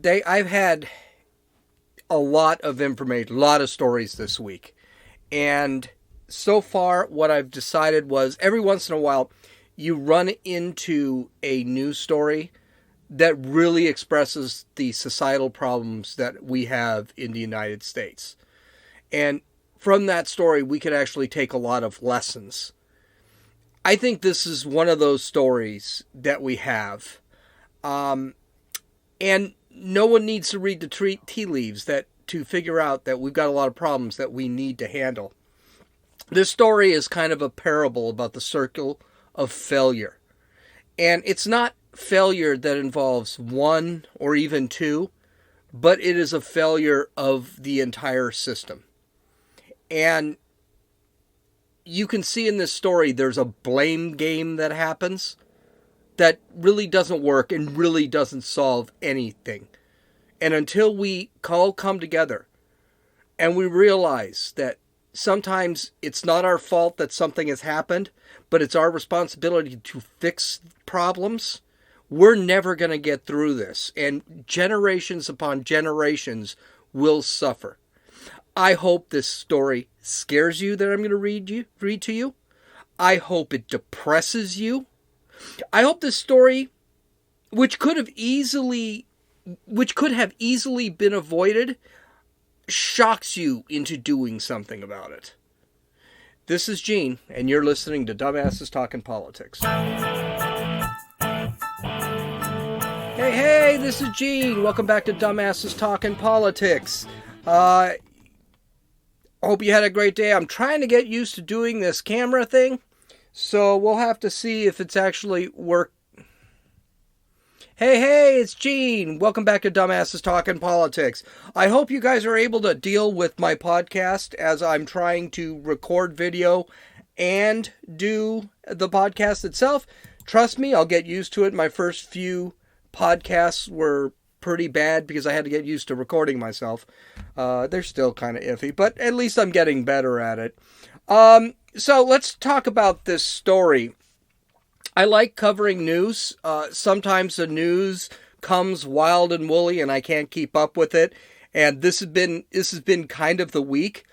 I've had a lot of information, a lot of stories this week. And so far, what I've decided was every once in a while, you run into a news story that really expresses the societal problems that we have in the United States. And from that story, we could actually take a lot of lessons. I think this is one of those stories that we have. And no one needs to read the tea leaves to figure out that we've got a lot of problems that we need to handle. This story is kind of a parable about the circle of failure. And it's not failure that involves one or even two, but it is a failure of the entire system. And you can see in this story there's a blame game that happens that really doesn't work and really doesn't solve anything. And until we all come together and we realize that sometimes it's not our fault that something has happened, but it's our responsibility to fix problems, we're never going to get through this. And generations upon generations will suffer. I hope this story scares you that I'm going to read to you. I hope it depresses you. I hope this story, which could have easily been avoided, shocks you into doing something about it. This is Gene, and you're listening to Dumbasses Talking Politics. Hey, this is Gene. Welcome back to Dumbasses Talking Politics. Hope you had a great day. I'm trying to get used to doing this camera thing, so we'll have to see if it's actually work. Hey, it's Gene. Welcome back to Dumbasses Talking Politics. I hope you guys are able to deal with my podcast as I'm trying to record video and do the podcast itself. Trust me, I'll get used to it. My first few podcasts were pretty bad because I had to get used to recording myself. They're still kind of iffy, but at least I'm getting better at it. So let's talk about this story. I like covering news. Sometimes the news comes wild and woolly and I can't keep up with it. And this has been kind of the week.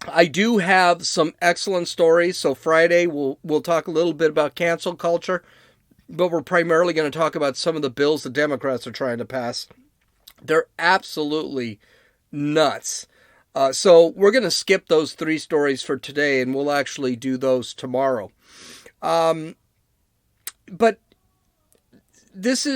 I do have some excellent stories. So Friday we'll talk a little bit about cancel culture, but we're primarily going to talk about some of the bills the Democrats are trying to pass. They're absolutely nuts. So we're going to skip those three stories for today and we'll actually do those tomorrow. But this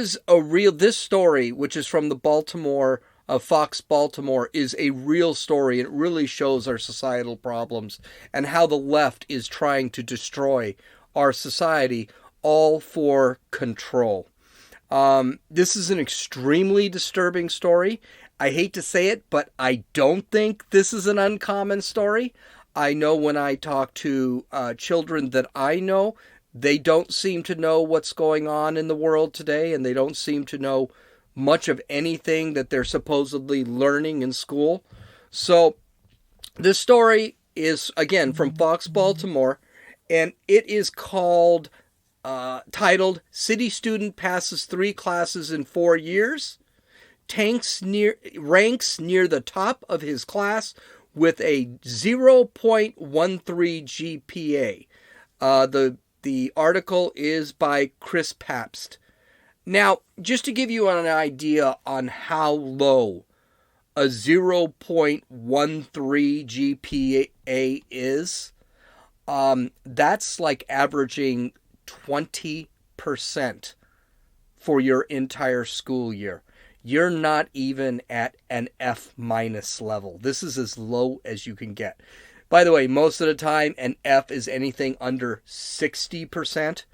story, which is from the Fox Baltimore, is a real story. It really shows our societal problems and how the left is trying to destroy our society, all for control. This is an extremely disturbing story. I hate to say it, but I don't think this is an uncommon story. I know when I talk to children that I know, they don't seem to know what's going on in the world today, and they don't seem to know much of anything that they're supposedly learning in school. So this story is, again, from Fox Baltimore, and it is titled, City Student Passes 3 Classes in 4 Years, ranks near the top of his class with a 0.13 GPA. The article is by Chris Pabst. Now, just to give you an idea on how low a 0.13 GPA is, that's like averaging 20% for your entire school year. You're not even at an F- level. This is as low as you can get. By the way, most of the time, an F is anything under 60%.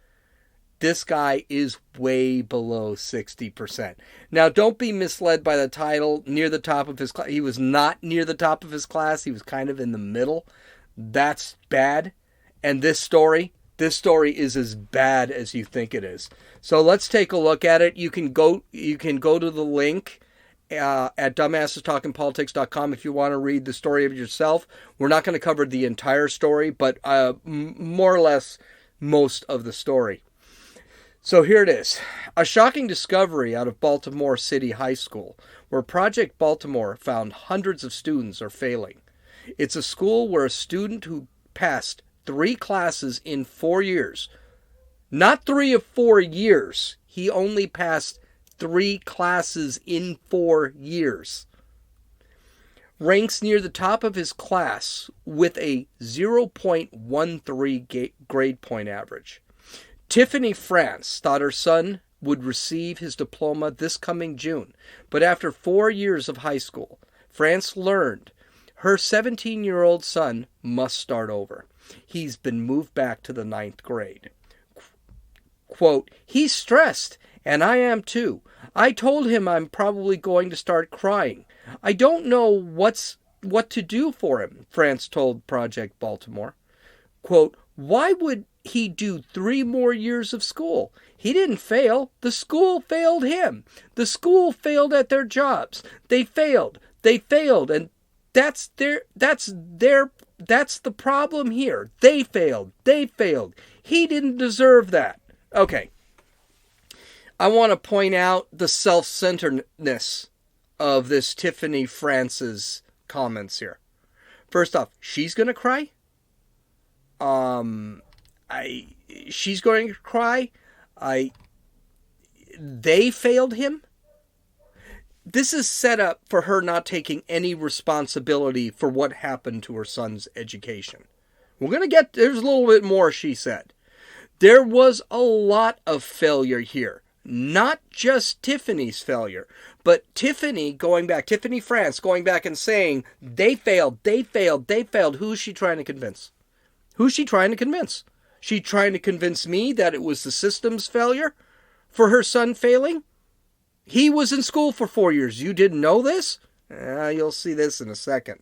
This guy is way below 60%. Now, don't be misled by the title, near the top of his class. He was not near the top of his class. He was kind of in the middle. That's bad. And this story is as bad as you think it is. So let's take a look at it. You can go to the link at dumbassestalkingpolitics.com if you want to read the story of yourself. We're not going to cover the entire story, but more or less most of the story. So here it is. A shocking discovery out of Baltimore City High School, where Project Baltimore found hundreds of students are failing. It's a school where a student who passed 3 classes in 4 years, not 3 of 4 years, he only passed 3 classes in 4 years, ranks near the top of his class with a 0.13 grade point average. Tiffany France thought her son would receive his diploma this coming June, but after 4 years of high school, France learned her 17-year-old son must start over. He's been moved back to the 9th grade. Quote, he's stressed, and I am too. I told him I'm probably going to start crying. I don't know what to do for him, France told Project Baltimore. Quote, why would he do 3 more years of school? He didn't fail. The school failed him. The school failed at their jobs. They failed, and that's the problem here. They failed. He didn't deserve that. Okay. I want to point out the self-centeredness of this Tiffany France's comments here. First off, she's going to cry. She's going to cry. They failed him. This is set up for her not taking any responsibility for what happened to her son's education. There's a little bit more, she said. There was a lot of failure here. Not just Tiffany's failure, but Tiffany France going back and saying, they failed. Who's she trying to convince? She trying to convince me that it was the system's failure for her son failing? He was in school for 4 years. You didn't know this? You'll see this in a second.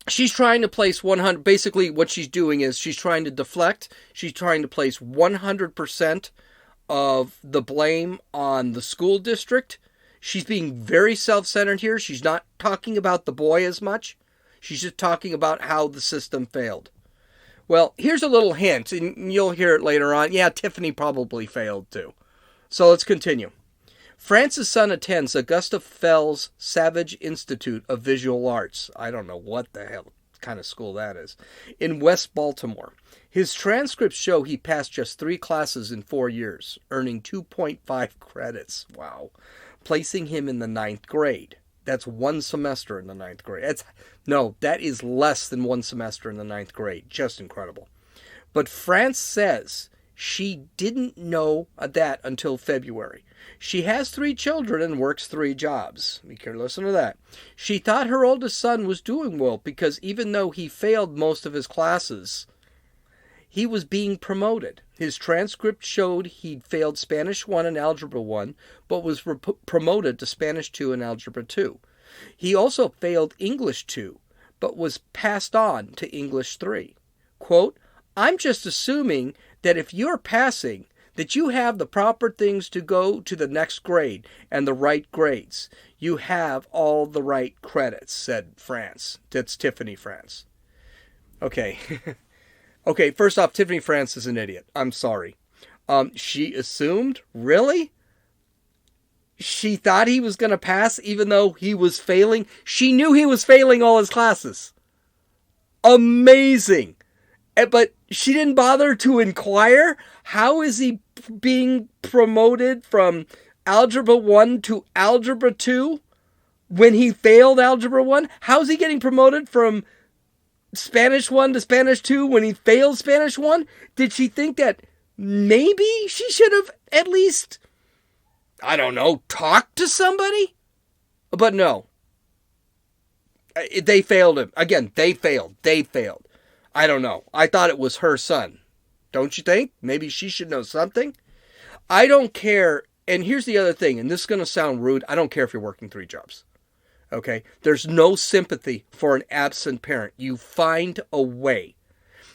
She's trying to place 100. Basically, what she's doing is she's trying to deflect. She's trying to place 100% of the blame on the school district. She's being very self-centered here. She's not talking about the boy as much. She's just talking about how the system failed. Well, here's a little hint, and you'll hear it later on. Yeah, Tiffany probably failed too. So let's continue. France's son attends Augusta Fells Savage Institute of Visual Arts. I don't know what the hell kind of school that is. In West Baltimore. His transcripts show he passed just 3 classes in 4 years, earning 2.5 credits. Wow. Placing him in the 9th grade. That's 1 semester in the 9th grade. That is less than 1 semester in the 9th grade. Just incredible. But France says she didn't know that until February. She has 3 children and works 3 jobs. Be careful, listen to that. She thought her oldest son was doing well because even though he failed most of his classes, he was being promoted. His transcript showed he'd failed Spanish 1 and Algebra 1, but was promoted to Spanish 2 and Algebra 2. He also failed English 2, but was passed on to English 3. Quote, I'm just assuming that if you're passing, that you have the proper things to go to the next grade and the right grades. You have all the right credits, said France. That's Tiffany France. Okay. Okay, first off, Tiffany France is an idiot. I'm sorry. She assumed? Really? She thought he was going to pass even though he was failing? She knew he was failing all his classes. Amazing. But she didn't bother to inquire. How is he being promoted from Algebra 1 to Algebra 2 when he failed Algebra 1? How's he getting promoted from Spanish 1 to Spanish 2 when he failed Spanish 1? Did she think that maybe she should have at least, I don't know, talked to somebody? But no. They failed him. Again, they failed. I don't know. I thought it was her son. Don't you think? Maybe she should know something. I don't care. And here's the other thing, and this is going to sound rude. I don't care if you're working 3 jobs. Okay? There's no sympathy for an absent parent. You find a way.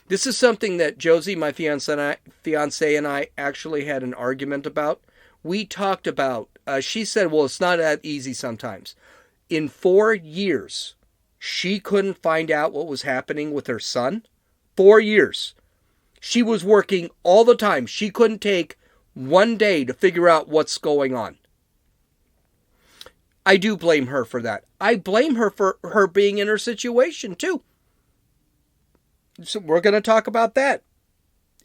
This is something that Josie, my fiance, and I actually had an argument about. We talked about, she said, well, it's not that easy sometimes. In 4 years, she couldn't find out what was happening with her son. 4 years. She was working all the time. She couldn't take one day to figure out what's going on. I do blame her for that. I blame her for her being in her situation too. So we're going to talk about that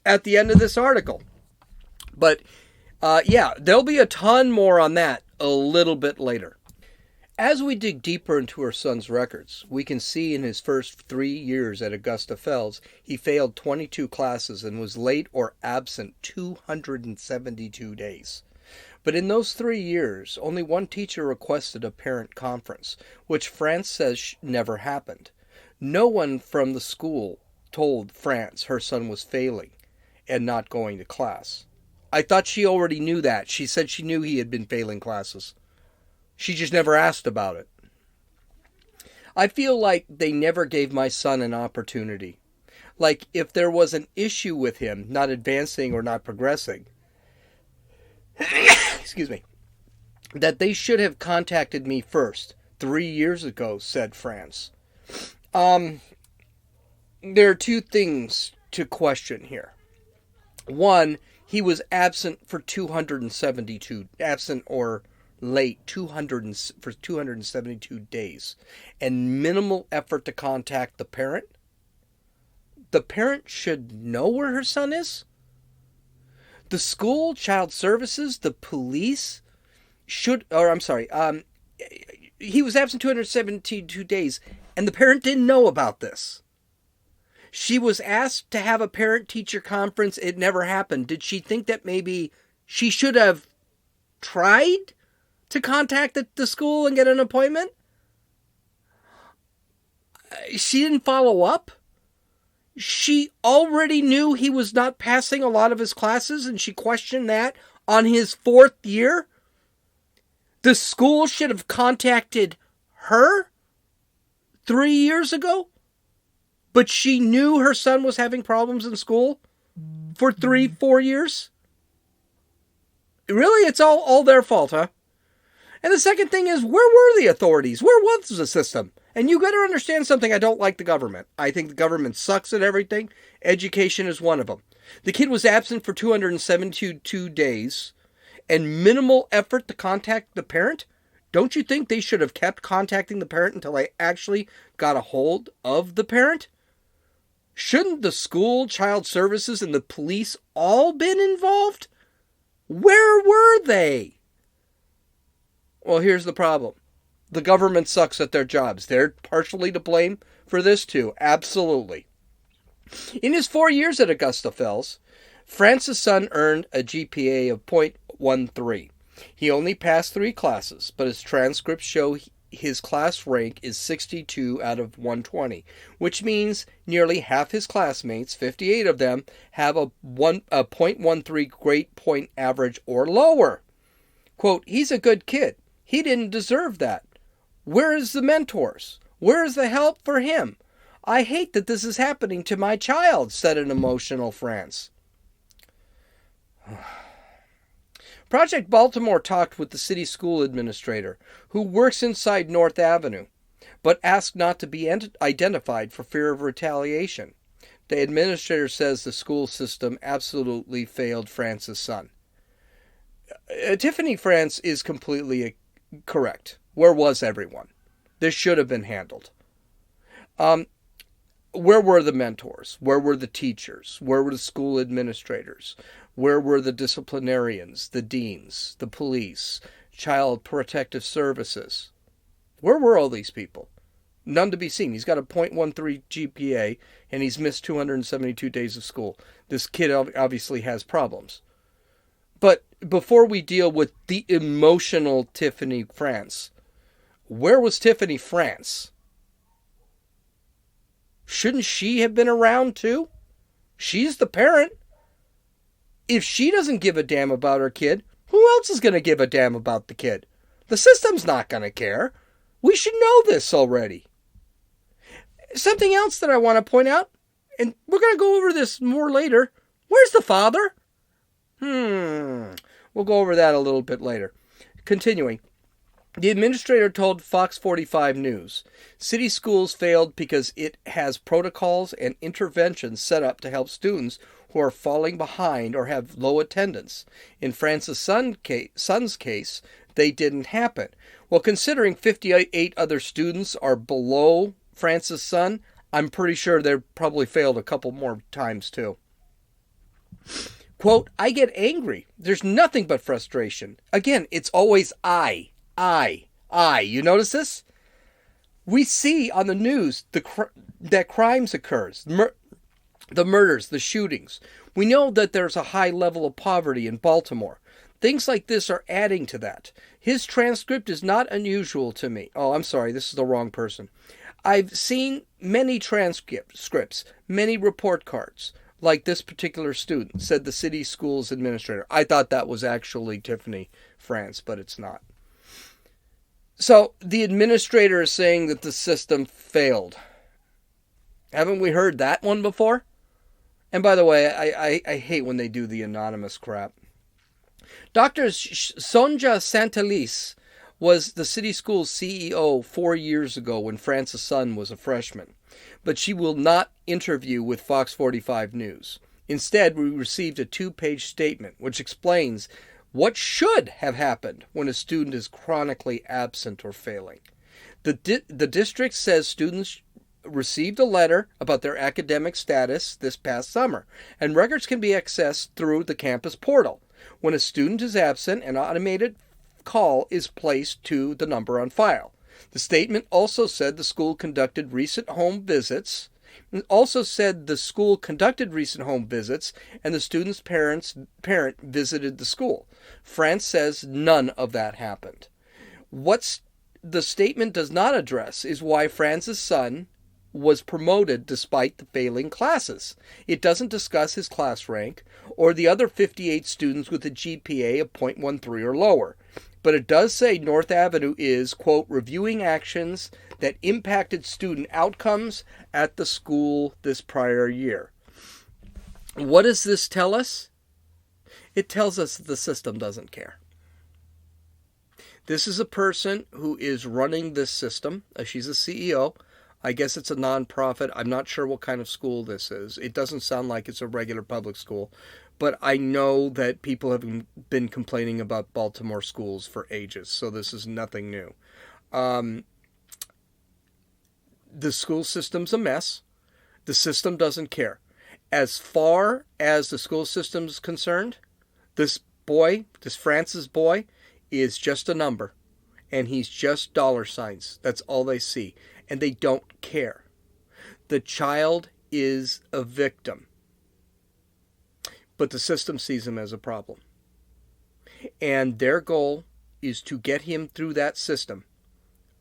at the end of this article. But yeah, there'll be a ton more on that a little bit later. As we dig deeper into her son's records, we can see in his first 3 years at Augusta Fells, he failed 22 classes and was late or absent 272 days. But in those 3 years, only one teacher requested a parent conference, which France says never happened. No one from the school told France her son was failing and not going to class. I thought she already knew that. She said she knew he had been failing classes. She just never asked about it. I feel like they never gave my son an opportunity. Like if there was an issue with him not advancing or not progressing, excuse me, that they should have contacted me first 3 years ago, said France. There are two things to question here. One, he was absent for 272, absent or late for 272 days, and minimal effort to contact the parent. The parent should know where her son is. The school, child services, the police should, or I'm sorry, he was absent 272 days, and the parent didn't know about this. She was asked to have a parent-teacher conference. It never happened. Did she think that maybe she should have tried to contact the school and get an appointment? She didn't follow up. She already knew he was not passing a lot of his classes, and she questioned that on his 4th year. The school should have contacted her 3 years ago, but she knew her son was having problems in school for 4 years. Really, it's all their fault, huh? And the second thing is, where were the authorities? Where was the system? And you got to understand something. I don't like the government. I think the government sucks at everything. Education is one of them. The kid was absent for 272 days and minimal effort to contact the parent. Don't you think they should have kept contacting the parent until they actually got a hold of the parent? Shouldn't the school, child services, and the police all been involved? Where were they? Well, here's the problem. The government sucks at their jobs. They're partially to blame for this too. Absolutely. In his 4 years at Augusta Fells, France's son earned a GPA of .13. He only passed 3 classes, but his transcripts show his class rank is 62 out of 120, which means nearly half his classmates, 58 of them, have a .13 grade point average or lower. Quote, he's a good kid. He didn't deserve that. Where is the mentors? Where is the help for him? I hate that this is happening to my child, said an emotional France. Project Baltimore talked with the city school administrator, who works inside North Avenue, but asked not to be identified for fear of retaliation. The administrator says the school system absolutely failed France's son. Tiffany France is completely correct. Where was everyone? This should have been handled. Where were the mentors? Where were the teachers? Where were the school administrators? Where were the disciplinarians, the deans, the police, child protective services? Where were all these people? None to be seen. He's got a .13 GPA, and he's missed 272 days of school. This kid obviously has problems. But before we deal with the emotional Tiffany France, where was Tiffany France? Shouldn't she have been around too? She's the parent. If she doesn't give a damn about her kid, who else is going to give a damn about the kid? The system's not going to care. We should know this already. Something else that I want to point out, and we're going to go over this more later. Where's the father? We'll go over that a little bit later. Continuing. The administrator told Fox 45 News, city schools failed because it has protocols and interventions set up to help students who are falling behind or have low attendance. In France's son's case, they didn't happen. Well, considering 58 other students are below France's son, I'm pretty sure they probably failed a couple more times too. Quote, I get angry. There's nothing but frustration. Again, it's always I. You notice this? We see on the news that crimes occurs, the murders, the shootings. We know that there's a high level of poverty in Baltimore. Things like this are adding to that. His transcript is not unusual to me. Oh, I'm sorry, this is the wrong person. I've seen many transcripts, many report cards, like this particular student, said the city schools administrator. I thought that was actually Tiffany France, but it's not. So the administrator is saying that the system failed. Haven't we heard that one before? And by the way, I hate when they do the anonymous crap. Dr. Sonja Santalis was the city school's CEO 4 years ago when France's son was a freshman. But she will not interview with Fox 45 News. Instead, we received a 2-page statement which explains what should have happened when a student is chronically absent or failing. The district says students received a letter about their academic status this past summer, and records can be accessed through the campus portal. When a student is absent, an automated call is placed to the number on file. The statement also said the school conducted recent home visits. It also said the school conducted recent home visits and the student's parent visited the school. France says none of that happened. What the statement does not address is why France's son was promoted despite the failing classes. It doesn't discuss his class rank or the other 58 students with a GPA of 0.13 or lower. But it does say North Avenue is, quote, reviewing actions that impacted student outcomes at the school this prior year. What does this tell us? It tells us that the system doesn't care. This is a person who is running this system. She's a CEO. I guess it's a nonprofit. I'm not sure what kind of school this is. It doesn't sound like it's a regular public school. But I know that people have been complaining about Baltimore schools for ages, so this is nothing new. The school system's a mess. The system doesn't care. As far as the school system is concerned, this Francis boy, is just a number. And he's just dollar signs. That's all they see. And they don't care. The child is a victim. But the system sees him as a problem. And their goal is to get him through that system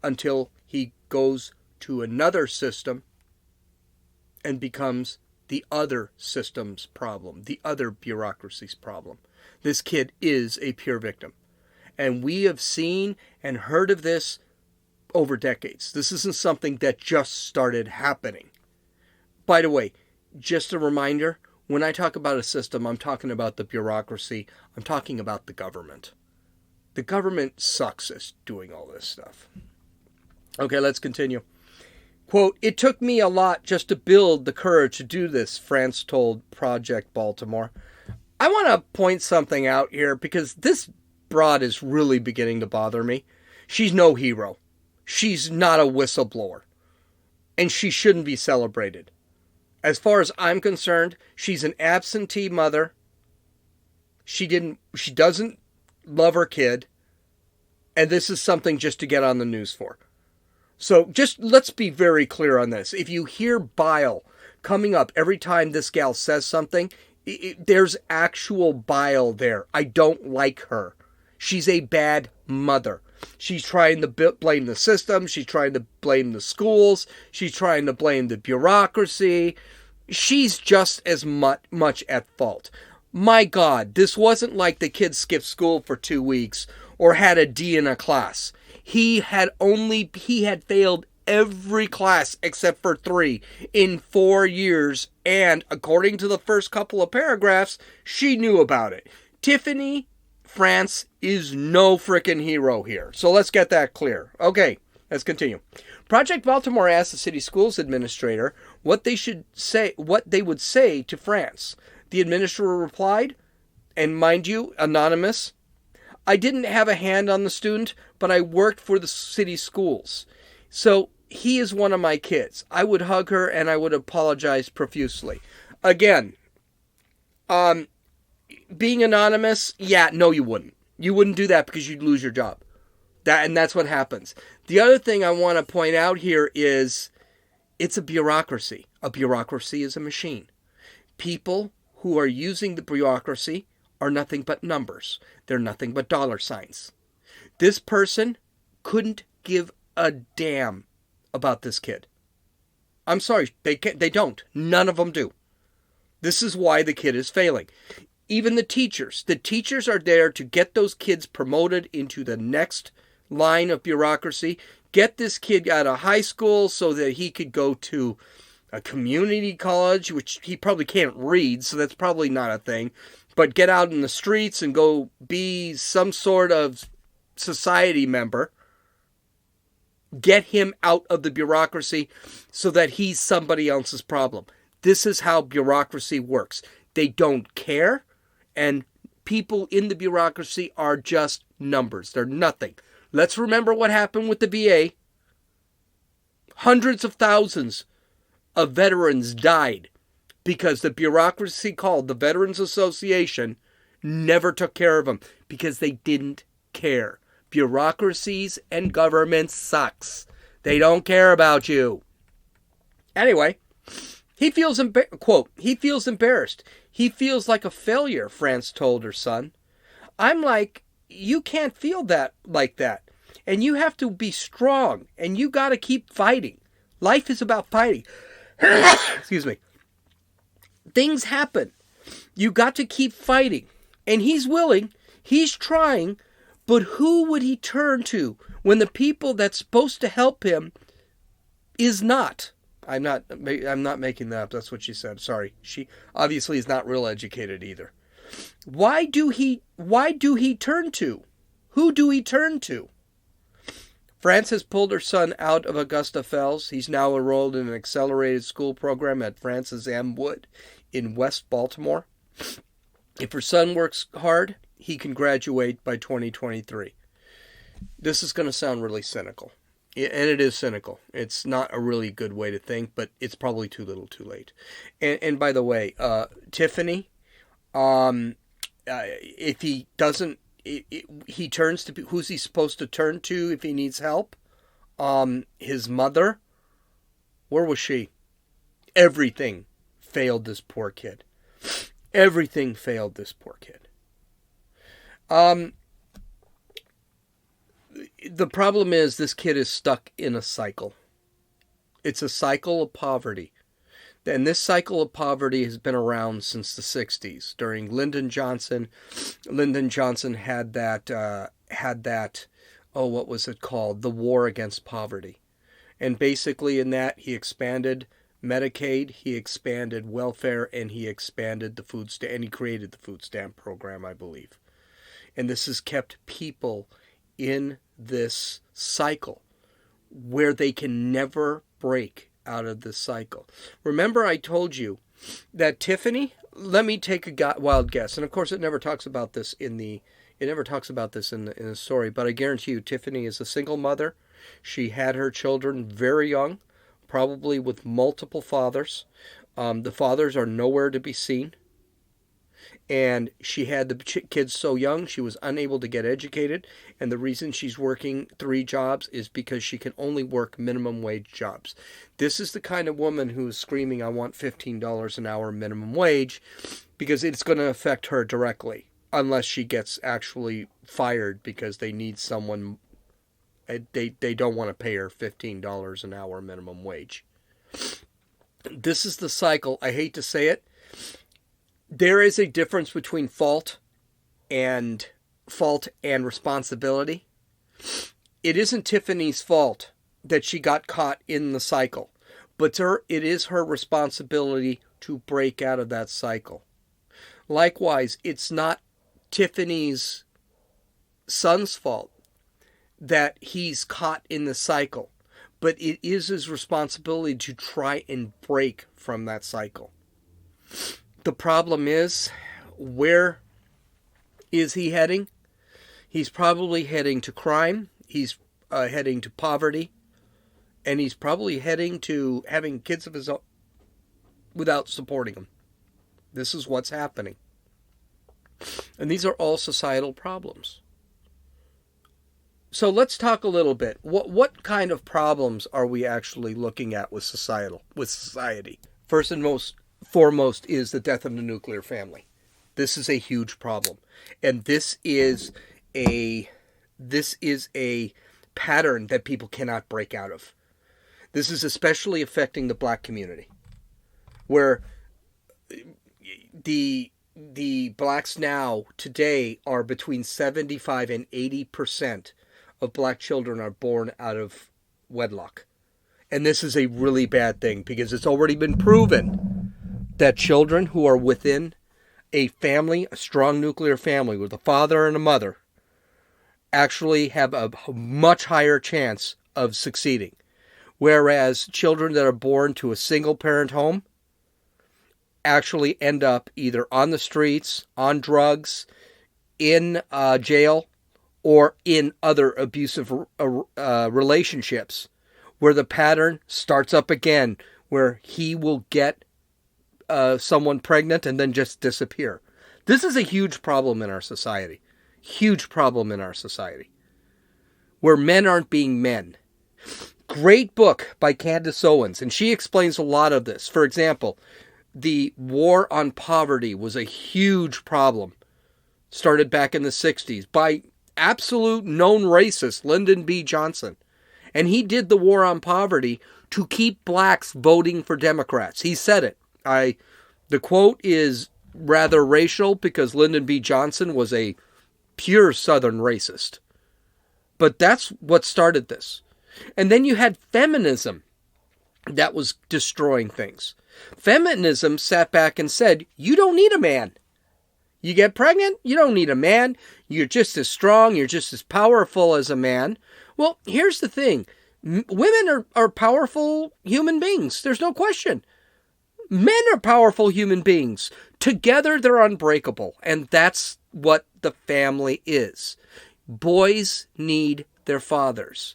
until he goes to another system and becomes the other system's problem, the other bureaucracy's problem. This kid is a pure victim. And we have seen and heard of this over decades. This isn't something that just started happening. By the way, just a reminder, when I talk about a system, I'm talking about the bureaucracy. I'm talking about the government. The government sucks at doing all this stuff. Okay, let's continue. Quote, it took me a lot just to build the courage to do this, France told Project Baltimore. I want to point something out here because this broad is really beginning to bother me. She's no hero. She's not a whistleblower. And she shouldn't be celebrated. As far as I'm concerned, she's an absentee mother. She doesn't love her kid. And this is something just to get on the news for. So just let's be very clear on this. If you hear bile coming up every time this gal says something, there's actual bile there. I don't like her. She's a bad mother. She's trying to blame the system. She's trying to blame the schools. She's trying to blame the bureaucracy. She's just as much at fault. My God, this wasn't like the kid skipped school for 2 weeks or had a D in a class. He had failed every class except for 3 in 4 years. And according to the first couple of paragraphs, she knew about it. Tiffany France is no frickin' hero here. So let's get that clear. Okay, let's continue. Project Baltimore asked the city schools administrator what they would say to France. The administrator replied, and mind you, anonymous, I didn't have a hand on the student, but I worked for the city schools. So he is one of my kids. I would hug her and I would apologize profusely. Again, being anonymous, no, you wouldn't. You wouldn't do that because you'd lose your job. That's what happens. The other thing I want to point out here is it's a bureaucracy. A bureaucracy is a machine. People who are using the bureaucracy are nothing but numbers. They're nothing but dollar signs. This person couldn't give a damn about this kid. I'm sorry, they don't. None of them do. This is why the kid is failing. Even the teachers are there to get those kids promoted into the next line of bureaucracy. Get this kid out of high school so that he could go to a community college, which he probably can't read, so that's probably not a thing. But get out in the streets and go be some sort of society member. Get him out of the bureaucracy so that he's somebody else's problem. This is how bureaucracy works. They don't care, and people in the bureaucracy are just numbers. They're nothing. Let's remember what happened with the VA. Hundreds of thousands of veterans died because the bureaucracy called the Veterans Association never took care of them because they didn't care. Bureaucracies and government sucks. They don't care about you. Anyway, he feels quote, he feels embarrassed. He feels like a failure, France told her son. I'm like, you can't feel that like that. And you have to be strong. And you got to keep fighting. Life is about fighting. Excuse me. Things happen. You got to keep fighting. And he's willing. He's trying. But who would he turn to when the people that's supposed to help him is not? I'm not making that up. That's what she said. Sorry. She obviously is not real educated either. Why do he turn to? Who do he turn to? France has pulled her son out of Augusta Fells. He's now enrolled in an accelerated school program at Francis M. Wood in West Baltimore. If her son works hard, he can graduate by 2023. This is going to sound really cynical. And it is cynical. It's not a really good way to think, but it's probably too little too late. And by the way, Tiffany, if he doesn't, he turns to, who's he supposed to turn to if he needs help? His mother. Where was she? Everything failed this poor kid. Everything failed this poor kid. The problem is this kid is stuck in a cycle. It's a cycle of poverty. And this cycle of poverty has been around since the 60s. During Lyndon Johnson had that, what was it called? The War Against Poverty. And basically in that, he expanded Medicaid, he expanded welfare, and he expanded the food stamp, and he created the food stamp program, I believe. And this has kept people in this cycle where they can never break out of this cycle. Remember I told you that Tiffany, let me take a wild guess, and of course it never talks about this in the story, but I guarantee you Tiffany is a single mother. She had her children very young, probably with multiple fathers. The fathers are nowhere to be seen. And she had the kids so young, she was unable to get educated. And the reason she's working 3 jobs is because she can only work minimum wage jobs. This is the kind of woman who is screaming, I want $15 an hour minimum wage, because it's going to affect her directly, unless she gets actually fired because they need someone, they don't want to pay her $15 an hour minimum wage. This is the cycle. I hate to say it. There is a difference between fault and responsibility. It isn't Tiffany's fault that she got caught in the cycle, but it is her responsibility to break out of that cycle. Likewise, it's not Tiffany's son's fault that he's caught in the cycle, but it is his responsibility to try and break from that cycle. The problem is, where is he heading? He's probably heading to crime. He's heading to poverty. And he's probably heading to having kids of his own without supporting them. This is what's happening. And these are all societal problems. So let's talk a little bit. What kind of problems are we actually looking at with society? First and foremost is the death of the nuclear family. This is a huge problem. And this is a pattern that people cannot break out of. This is especially affecting the black community, where the blacks now today are between 75 and 80% of black children are born out of wedlock. And this is a really bad thing because it's already been proven that children who are within a family, a strong nuclear family with a father and a mother, actually have a much higher chance of succeeding. Whereas children that are born to a single parent home actually end up either on the streets, on drugs, in jail, or in other abusive relationships, where the pattern starts up again, where he will get someone pregnant and then just disappear. This is a huge problem in our society. Huge problem in our society. Where men aren't being men. Great book by Candace Owens, and she explains a lot of this. For example, the war on poverty was a huge problem. Started back in the 60s by absolute known racist Lyndon B. Johnson. And he did the war on poverty to keep blacks voting for Democrats. He said it. The quote is rather racial because Lyndon B. Johnson was a pure Southern racist. But that's what started this. And then you had feminism that was destroying things. Feminism sat back and said, you don't need a man. You get pregnant, you don't need a man. You're just as strong, you're just as powerful as a man. Well, here's the thing. Women are powerful human beings. There's no question. Men are powerful human beings. Together, they're unbreakable. And that's what the family is. Boys need their fathers.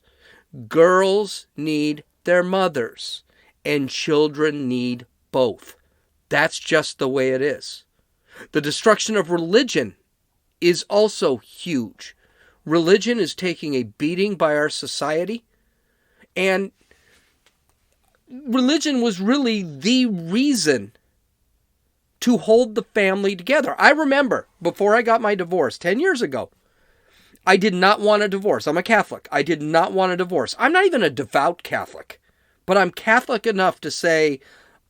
Girls need their mothers. And children need both. That's just the way it is. The destruction of religion is also huge. Religion is taking a beating by our society. And religion was really the reason to hold the family together. I remember before I got my divorce 10 years ago, I did not want a divorce. I'm a Catholic. I did not want a divorce. I'm not even a devout Catholic, but I'm Catholic enough to say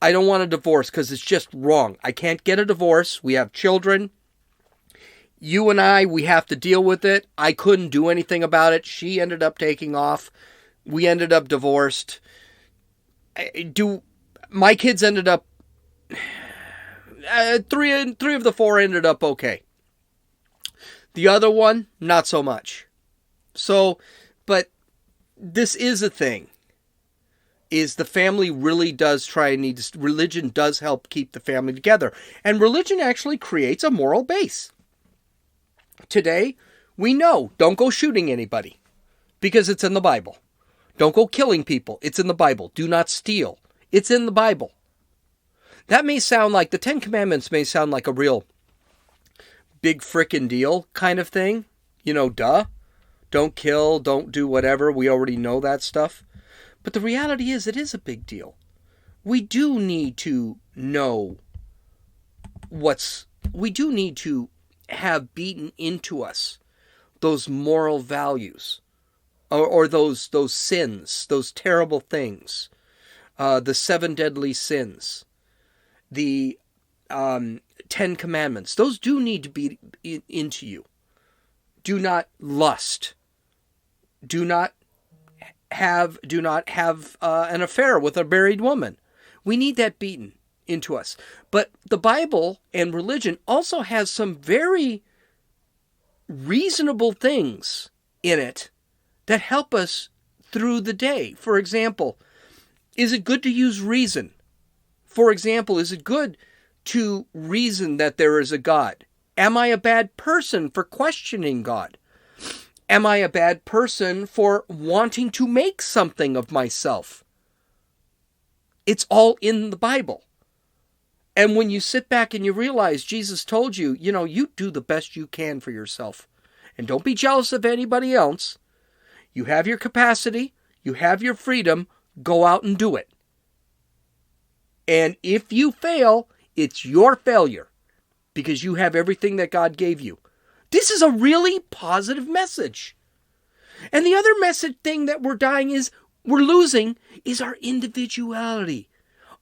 I don't want a divorce because it's just wrong. I can't get a divorce. We have children. You and I, we have to deal with it. I couldn't do anything about it. She ended up taking off. We ended up divorced. My kids ended up, three of the four ended up okay. The other one, not so much. So, but this is a thing. Is the family really does religion does help keep the family together. And religion actually creates a moral base. Today, we know, don't go shooting anybody because it's in the Bible. Don't go killing people. It's in the Bible. Do not steal. It's in the Bible. That may sound like, the Ten Commandments may sound like a real big frickin' deal kind of thing. You know, duh. Don't kill, don't do whatever. We already know that stuff. But the reality is, it is a big deal. We do need to know we do need to have beaten into us those moral values or those sins, those terrible things, the 7 deadly sins, the 10 commandments. Those do need to be into you. Do not lust. Do not have an affair with a married woman. We need that beaten into us. But the Bible and religion also has some very reasonable things in it that help us through the day. For example, is it good to use reason? For example, is it good to reason that there is a God? Am I a bad person for questioning God? Am I a bad person for wanting to make something of myself? It's all in the Bible. And when you sit back and you realize Jesus told you, you do the best you can for yourself. And don't be jealous of anybody else. You have your capacity. You have your freedom. Go out and do it. And if you fail, it's your failure because you have everything that God gave you. This is a really positive message. And the other message thing that we're losing is our individuality.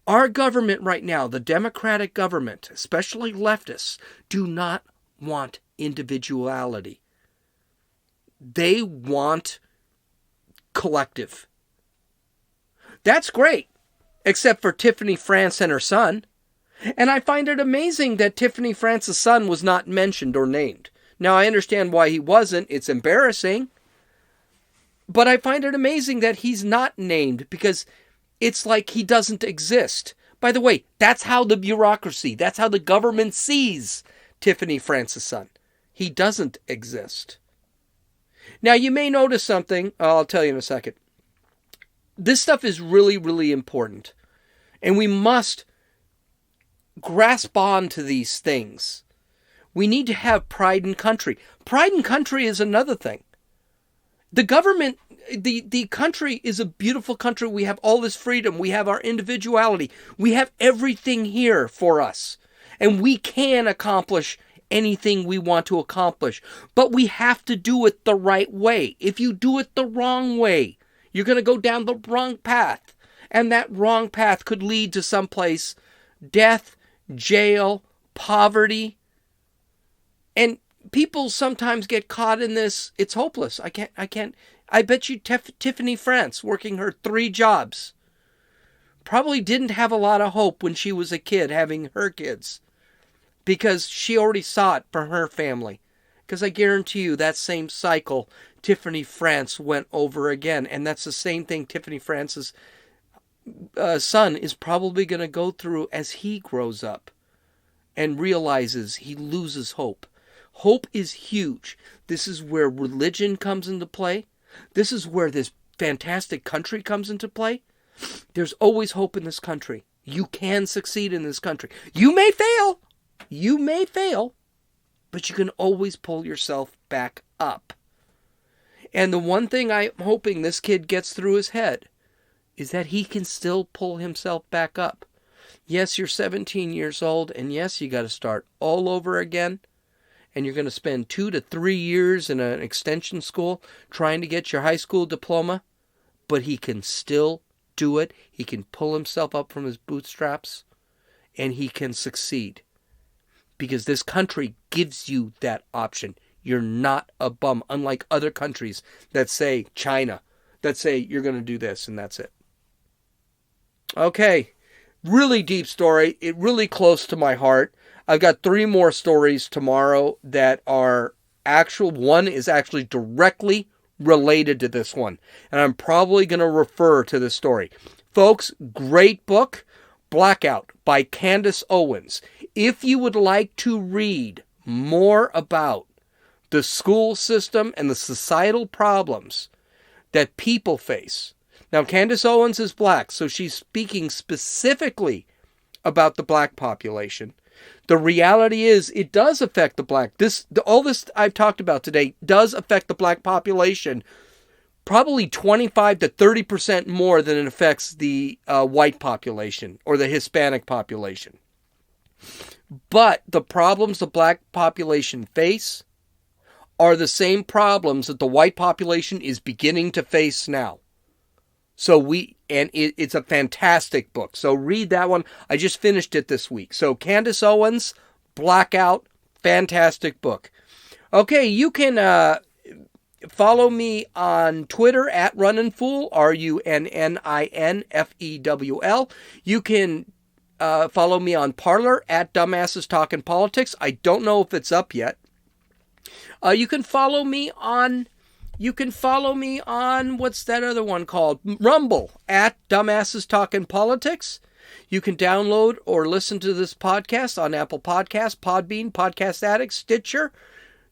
Our government right now, the Democratic government, especially leftists, do not want individuality. They want collective. That's great, except for Tiffany France and her son. And I find it amazing that Tiffany France's son was not mentioned or named. Now, I understand why he wasn't. It's embarrassing. But I find it amazing that he's not named because it's like he doesn't exist. By the way, that's how the bureaucracy, that's how the government sees Tiffany France's son. He doesn't exist. Now, you may notice something. I'll tell you in a second. This stuff is really, really important. And we must grasp on to these things. We need to have pride in country. Pride in country is another thing. The government, the country is a beautiful country. We have all this freedom. We have our individuality. We have everything here for us. And we can accomplish anything we want to accomplish. But we have to do it the right way. If you do it the wrong way, you're going to go down the wrong path. And that wrong path could lead to someplace death, jail, poverty. And people sometimes get caught in this. It's hopeless. I can't. I bet you Tiffany France, working her 3 jobs, probably didn't have a lot of hope when she was a kid having her kids because she already saw it for her family. Because I guarantee you that same cycle Tiffany France went over again. And that's the same thing Tiffany France's son is probably going to go through as he grows up and realizes he loses hope. Hope is huge. This is where religion comes into play. This is where this fantastic country comes into play. There's always hope in this country. You can succeed in this country. You may fail. You may fail. But you can always pull yourself back up. And the one thing I'm hoping this kid gets through his head is that he can still pull himself back up. Yes, you're 17 years old. And yes, you got to start all over again. And you're going to spend 2 to 3 years in an extension school trying to get your high school diploma. But he can still do it. He can pull himself up from his bootstraps. And he can succeed. Because this country gives you that option. You're not a bum. Unlike other countries that say, China, that say you're going to do this and that's it. Okay. Really deep story. It really close to my heart. I've got 3 more stories tomorrow that are actual. One is actually directly related to this one. And I'm probably going to refer to this story. Folks, great book, Blackout by Candace Owens. If you would like to read more about the school system and the societal problems that people face. Now, Candace Owens is black, so she's speaking specifically about the black population. The reality is it does affect the black. All this I've talked about today does affect the black population probably 25 to 30% more than it affects the white population or the Hispanic population. But the problems the black population face are the same problems that the white population is beginning to face now. It's a fantastic book. So read that one. I just finished it this week. So Candace Owens, Blackout, fantastic book. Okay, you can follow me on Twitter at RunninFool, RUNNINFEWL. You can follow me on Parler at Dumbasses Talking Politics. I don't know if it's up yet. You can follow me on what's that other one called? Rumble at Dumbasses Talking Politics. You can download or listen to this podcast on Apple Podcasts, Podbean, Podcast Addict, Stitcher,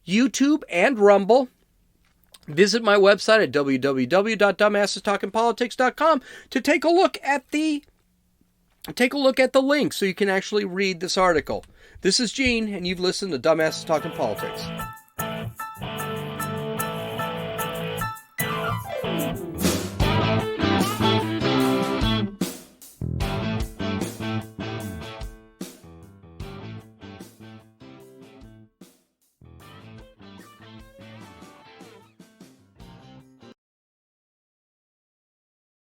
YouTube, and Rumble. Visit my website at www.dumbassestalkingpolitics.com to take a look at the link so you can actually read this article. This is Gene, and you've listened to Dumbasses Talking Politics.